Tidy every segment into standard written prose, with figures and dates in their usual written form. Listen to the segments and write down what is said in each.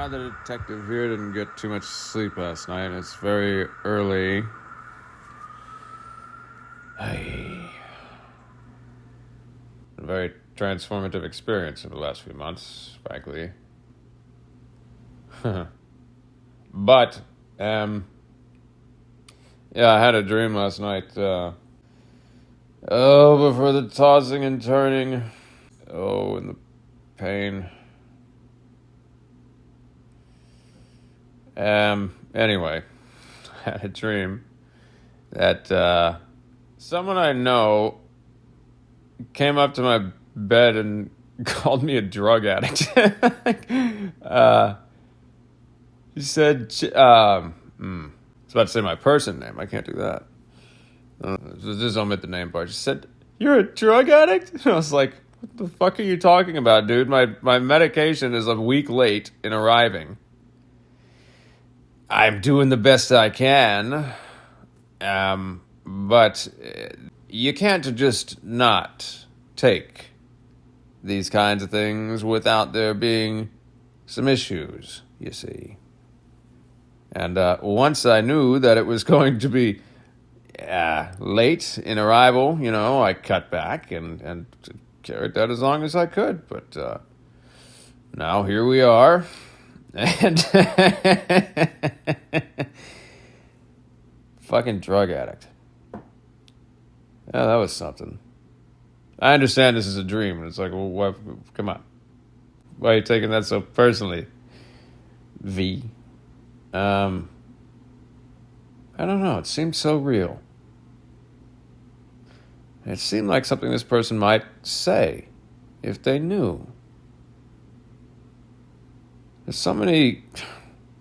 the detective here didn't get too much sleep last night. It's very early. A very transformative experience in the last few months, frankly. But, yeah, I had a dream last night. Before the tossing and turning. Oh, and the pain. Anyway, I had a dream that, someone I know came up to my bed and called me a drug addict. She said, I was about to say my person name. I can't do that. Just omit the name part. She said, "You're a drug addict?" And I was like, "What the fuck are you talking about, dude? My medication is a week late in arriving. I'm doing the best I can. But you can't just not take these kinds of things without there being some issues, you see." And once I knew that it was going to be late in arrival, I cut back and carried that as long as I could. But now here we are. And fucking drug addict. Yeah, that was something. I understand this is a dream, and it's like, well, what, come on. Why are you taking that so personally, V? I don't know. It seemed so real. It seemed like something this person might say if they knew. There's so many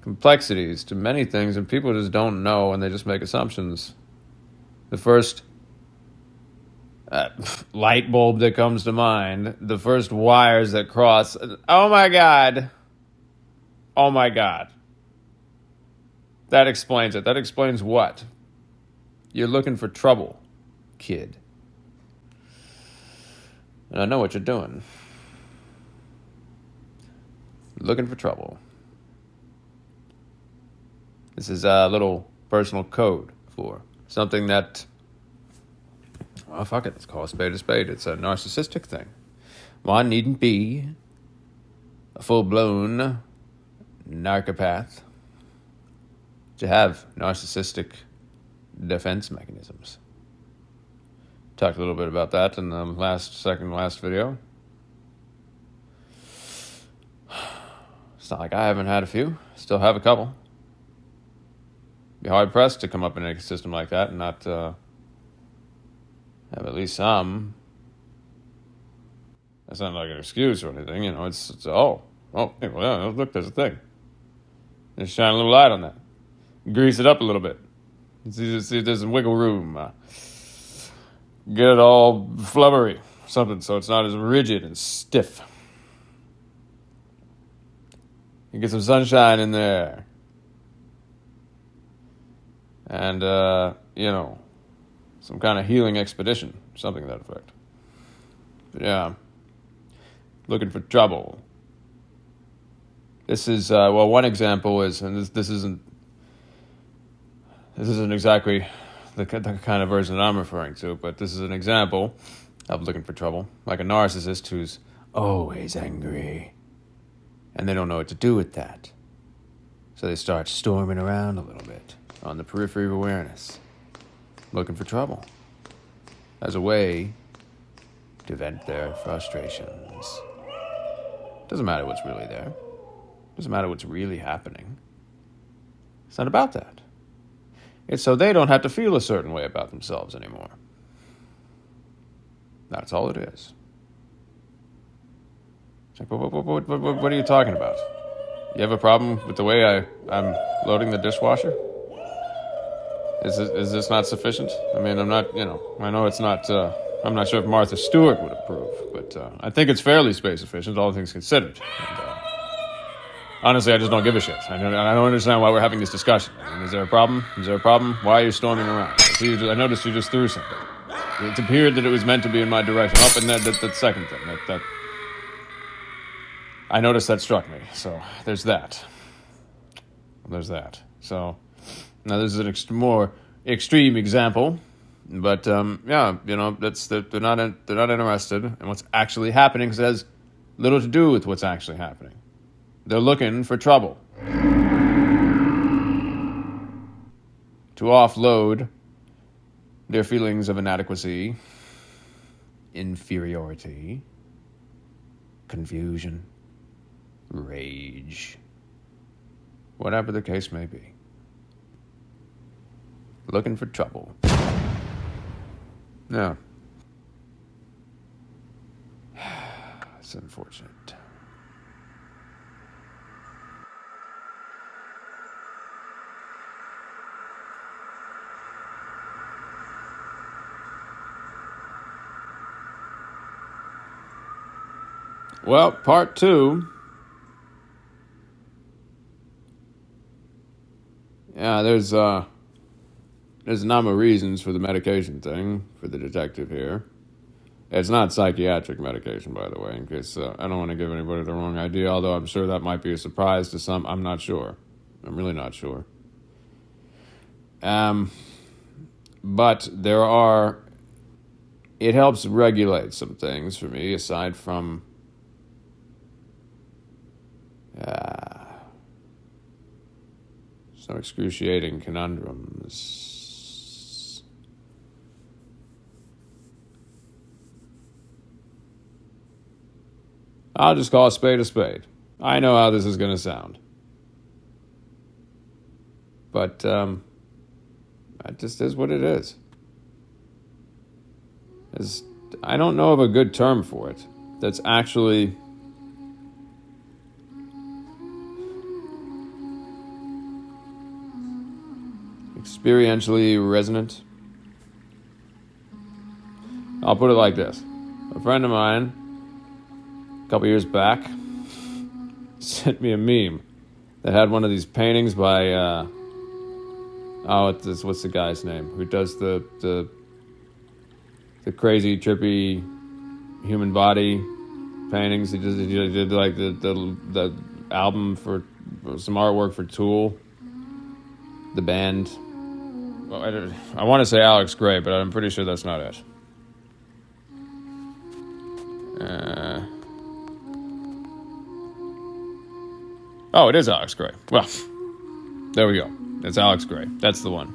complexities to many things, and people just don't know, and they just make assumptions. The first light bulb that comes to mind, the first wires that cross. Oh my God. Oh my God. That explains it. That explains what? You're looking for trouble, kid. And I know what you're doing. Looking for trouble. This is a little personal code for something that, well, fuck it, let's call a spade a spade. It's a narcissistic thing. One needn't be a full-blown narcopath to have narcissistic defense mechanisms. Talked a little bit about that in the last video. It's not like I haven't had a few. Still have a couple. Be hard pressed to come up in a system like that and not have at least some. That's not like an excuse or anything, It's hey, well, yeah, look, there's a thing. Just shine a little light on that. Grease it up a little bit. See if there's some wiggle room. Get it all flubbery, something, so it's not as rigid and stiff. You get some sunshine in there. And, some kind of healing expedition, something to that effect. But yeah, looking for trouble. This is, one example is, and this isn't exactly the kind of version that I'm referring to, but this is an example of looking for trouble. Like a narcissist who's always angry. And they don't know what to do with that. So they start storming around a little bit on the periphery of awareness, looking for trouble as a way to vent their frustrations. Doesn't matter what's really there. Doesn't matter what's really happening. It's not about that. It's so they don't have to feel a certain way about themselves anymore. That's all it is. It's like, what are you talking about? You have a problem with the way I'm loading the dishwasher? Is this not sufficient? I mean, I'm not, I know it's not, I'm not sure if Martha Stewart would approve, but I think it's fairly space efficient, all things considered. And, honestly, I just don't give a shit. I don't understand why we're having this discussion. I mean, is there a problem? Why are you storming around? I noticed you just threw something. It appeared that it was meant to be in my direction. Up, and that second thing. I noticed that struck me. So there's that. So now this is an more extreme example, but yeah, they're not interested in what's actually happening. 'Cause it has little to do with what's actually happening. They're looking for trouble to offload their feelings of inadequacy, inferiority, confusion, rage, whatever the case may be. Looking for trouble. Yeah. It's unfortunate. Well, part 2. Yeah, there's a number of reasons for the medication thing for the detective here. It's not psychiatric medication, by the way, in case I don't want to give anybody the wrong idea, although I'm sure that might be a surprise to some. I'm not sure. I'm really not sure. But it helps regulate some things for me, aside from some excruciating conundrums. I'll just call a spade a spade. I know how this is going to sound. But that just is what it is. I don't know of a good term for it that's actually experientially resonant. I'll put it like this. A friend of mine, a couple years back, sent me a meme that had one of these paintings by, what's the guy's name? Who does the crazy, trippy human body paintings? He did like the album for some artwork for Tool, the band. Well, I want to say Alex Gray, but I'm pretty sure that's not it. Oh, it is Alex Gray. Well, there we go. It's Alex Gray. That's the one.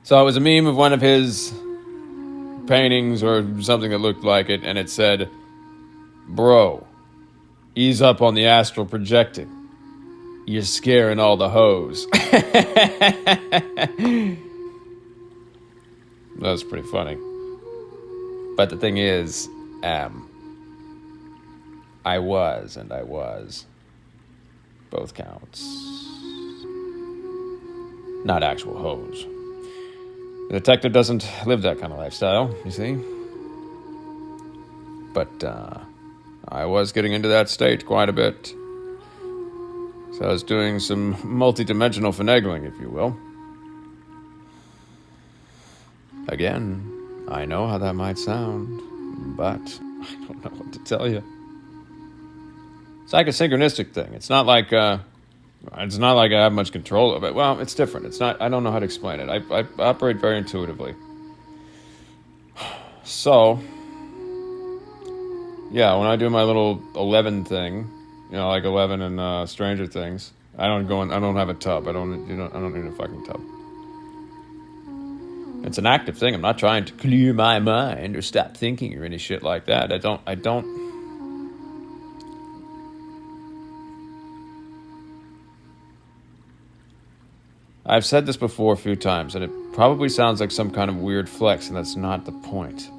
So it was a meme of one of his paintings or something that looked like it, and it said, "Bro, ease up on the astral projecting. You're scaring all the hoes." That was pretty funny. But the thing is, I was. Both counts. Not actual hoes. The detective doesn't live that kind of lifestyle, you see. But I was getting into that state quite a bit. So I was doing some multi-dimensional finagling, if you will. Again, I know how that might sound, but I don't know what to tell you. It's like a synchronistic thing. It's not like I have much control of it. Well, it's different. It's not. I don't know how to explain it. I operate very intuitively. So, yeah, when I do my little 11 thing, like 11 and Stranger Things, I don't have a tub. I don't need a fucking tub. It's an active thing. I'm not trying to clear my mind or stop thinking or any shit like that. I don't. I've said this before a few times, and it probably sounds like some kind of weird flex, and that's not the point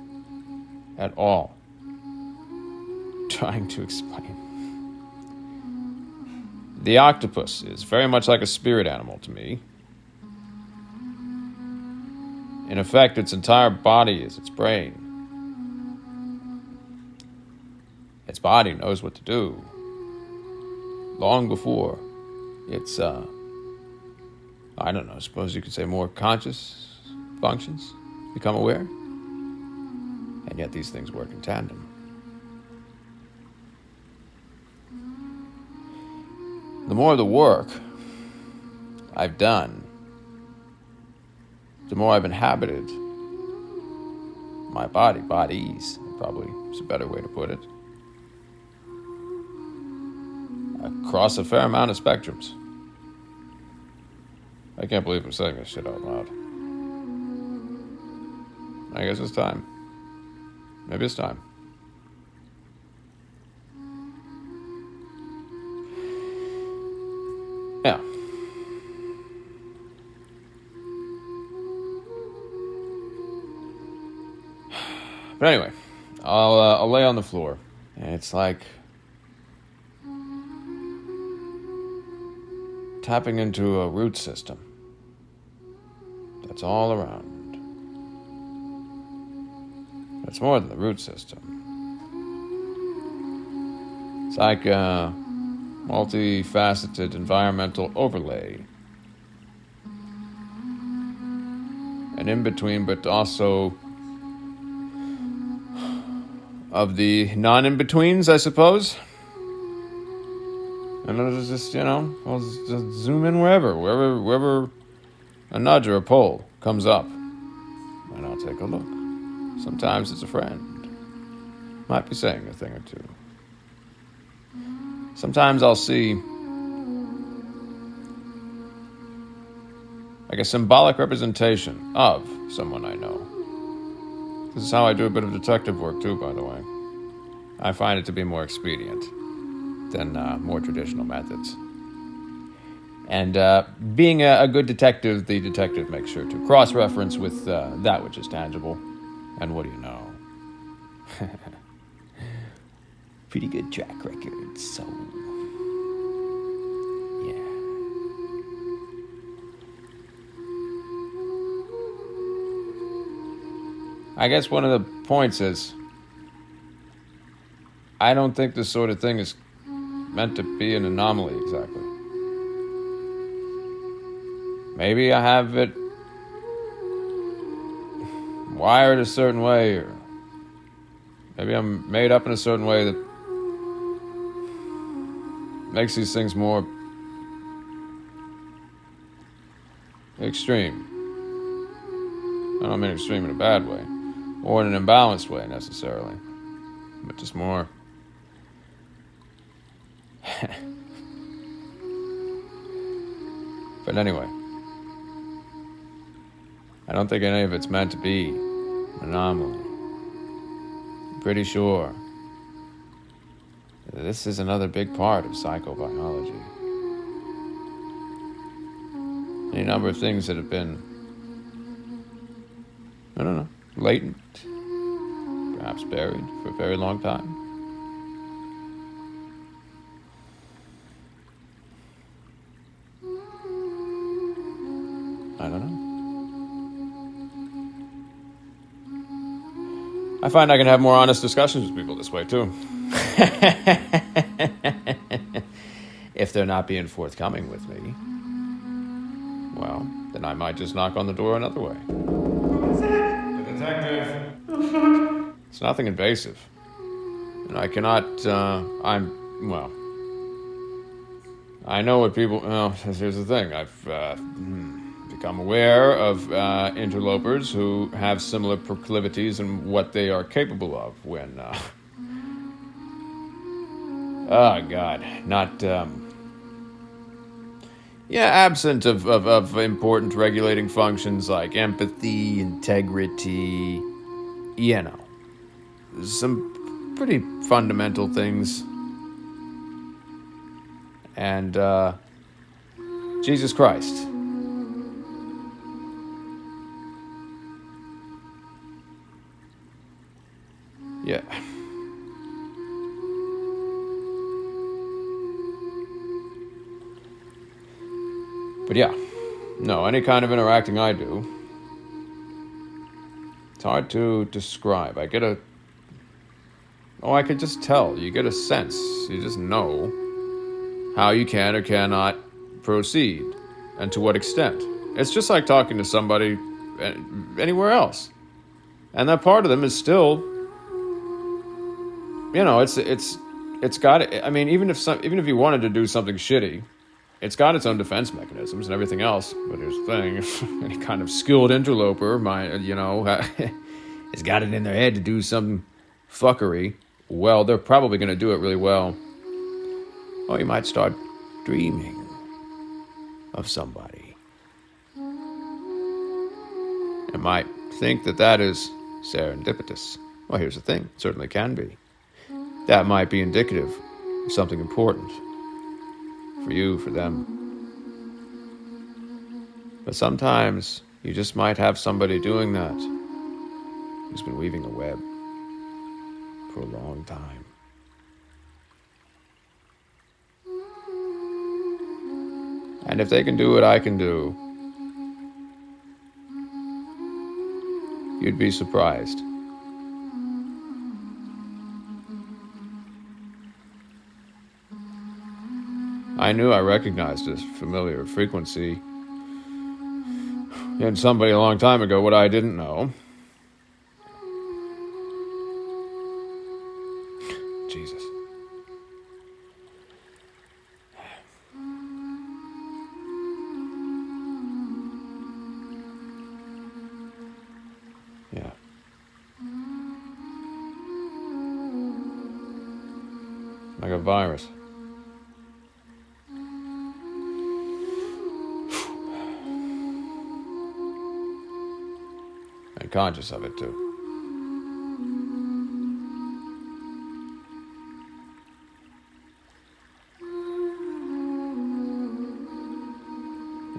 at all. Trying to explain. The octopus is very much like a spirit animal to me. In effect, its entire body is its brain. Its body knows what to do long before it's I don't know, I suppose you could say more conscious functions become aware. And yet these things work in tandem. more of the work I've done, the more I've inhabited my bodies, probably is a better way to put it, across a fair amount of spectrums. I can't believe I'm saying this shit out loud. I guess it's time. Maybe it's time. Yeah. But anyway, I'll lay on the floor, and it's like tapping into a root system that's all around. It's more than the root system. It's like a multifaceted environmental overlay. An in-between, but also of the non-in-betweens, I suppose. And it'll just, I'll just zoom in wherever a nudge or a pull comes up. And I'll take a look. Sometimes it's a friend. Might be saying a thing or two. Sometimes I'll see like a symbolic representation of someone I know. This is how I do a bit of detective work too, by the way. I find it to be more expedient than more traditional methods. And being a good detective, the detective makes sure to cross-reference with that which is tangible. And what do you know? Pretty good track record, so... yeah. I guess one of the points is, I don't think this sort of thing is meant to be an anomaly exactly. Maybe I have it wired a certain way, or maybe I'm made up in a certain way that makes these things more extreme. I don't mean extreme in a bad way, or in an imbalanced way necessarily, but just more but anyway, I don't think any of it's meant to be an anomaly. I'm pretty sure this is another big part of psychobiology. Any number of things that have been, I don't know, latent, perhaps buried for a very long time. I don't know. I find I can have more honest discussions with people this way, too. If they're not being forthcoming with me, well, then I might just knock on the door another way. What's that? The detective. Oh, fuck. It's nothing invasive. And I cannot, I know what people, here's the thing. I've become aware of interlopers who have similar proclivities and what they are capable of when, absent of important regulating functions like empathy, integrity, some pretty fundamental things. And, Jesus Christ. Yeah. But yeah, no, any kind of interacting I do, it's hard to describe. I could just tell. You get a sense. You just know how you can or cannot proceed and to what extent. It's just like talking to somebody anywhere else. And that part of them is still, it's got, I mean, even if you wanted to do something shitty, it's got its own defense mechanisms and everything else. But here's the thing: any kind of skilled interloper, has got it in their head to do some fuckery. Well, they're probably going to do it really well. Or you might start dreaming of somebody. You might think that is serendipitous. Well, here's the thing: it certainly can be. That might be indicative of something important. For you, for them. But sometimes you just might have somebody doing that who's been weaving a web for a long time. And if they can do what I can do, you'd be surprised. I knew I recognized this familiar frequency in somebody a long time ago. What I didn't know. Jesus. Yeah. Like a virus. And conscious of it too.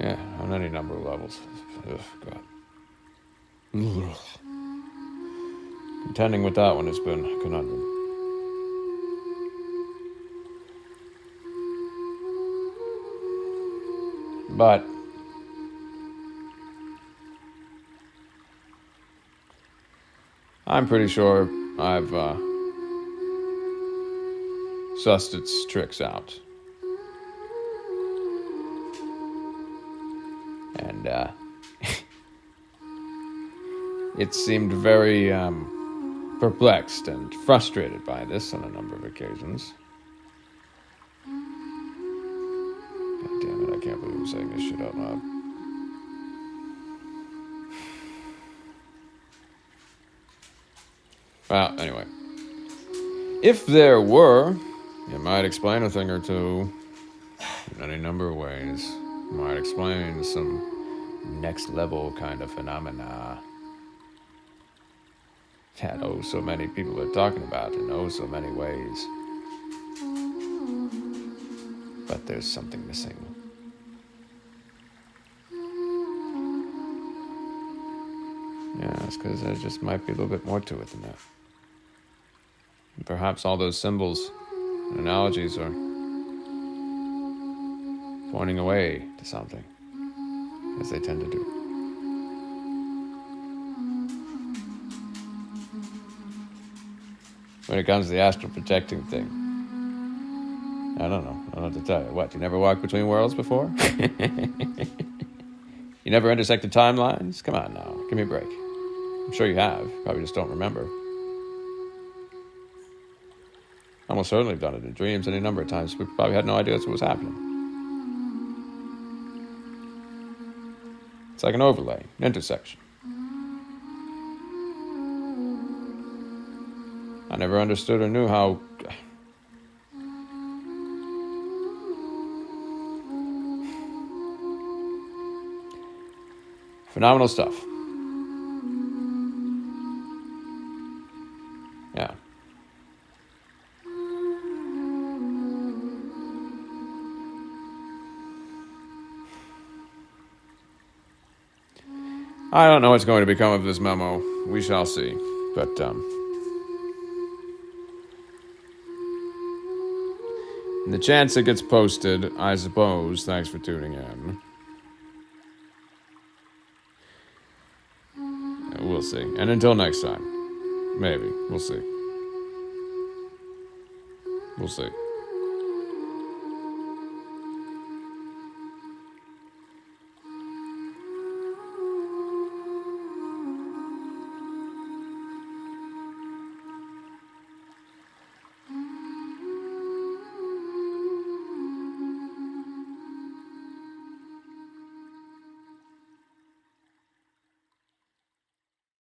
Yeah, on any number of levels. Ugh, God. Ugh. Contending with that one has been a conundrum. But I'm pretty sure I've sussed its tricks out. And it seemed very perplexed and frustrated by this on a number of occasions. God damn it, I can't believe I'm saying this shit out loud. Well, anyway. If there were, it might explain a thing or two in any number of ways. It might explain some next level kind of phenomena that so many people are talking about in so many ways. But there's something missing. Yeah, it's because there just might be a little bit more to it than that. And perhaps all those symbols and analogies are pointing away to something, as they tend to do. When it comes to the astral projecting thing, I don't know what to tell you. What, you never walked between worlds before? You never intersected timelines? Come on now, give me a break. I'm sure you have, probably just don't remember. Almost certainly have done it in dreams any number of times. We probably had no idea that's what was happening. It's like an overlay, an intersection. I never understood or knew how... Phenomenal stuff. Yeah. I don't know what's going to become of this memo. We shall see. But, the chance it gets posted, I suppose, thanks for tuning in. We'll see. And until next time. Maybe. We'll see. We'll see.